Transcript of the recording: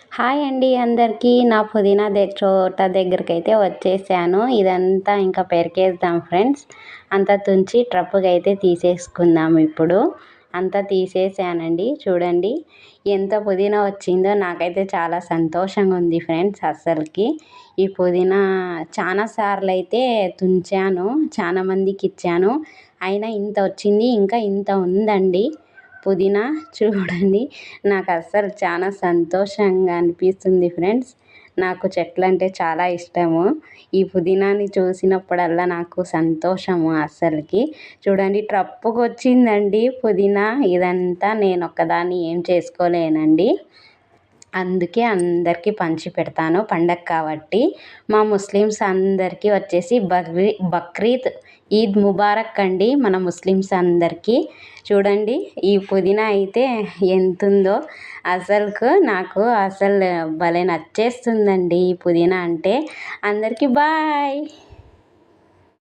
Hi అండి అందరికీ. నా పుదీనా తోట దగ్గరికైతే వచ్చేసాను. ఇదంతా ఇంకా పెరికేద్దాం ఫ్రెండ్స్. అంతా తుంచి ట్రప్పుకి అయితే తీసేసుకుందాం ఇప్పుడు. అంతా తీసేసానండి. చూడండి ఎంత పుదీనా వచ్చిందో. నాకైతే చాలా సంతోషంగా ఉంది ఫ్రెండ్స్. అస్సలకి ఈ పుదీనా చాలా సార్లు అయితే తుంచాను, చాలా మందికి ఇచ్చాను, అయినా ఇంత వచ్చింది. ఇంకా ఇంత ఉందండి పుదీనా. చూడండి నాకు అస్సలు చాలా సంతోషంగా అనిపిస్తుంది ఫ్రెండ్స్. నాకు చెట్లు అంటే చాలా ఇష్టము. ఈ పుదీనాని చూసినప్పుడల్లా నాకు సంతోషము అస్సలకి. చూడండి ట్రప్పుకు వచ్చిందండి పుదీనా. ఇదంతా నేను ఒక్కదాన్ని ఏం చేసుకోలేనండి, అందుకే అందరికీ పంచి పెడతాను పండగ కాబట్టి. మా ముస్లిమ్స్ అందరికీ వచ్చేసి బక్రీద్ ఈద్ ముబారక్ అండి మన ముస్లిమ్స్ అందరికీ. చూడండి ఈ పుదీనా అయితే ఎంత ఉందో. నాకు అసలు భలే నచ్చేస్తుందండి ఈ పుదీనా అంటే. అందరికీ బాయ్.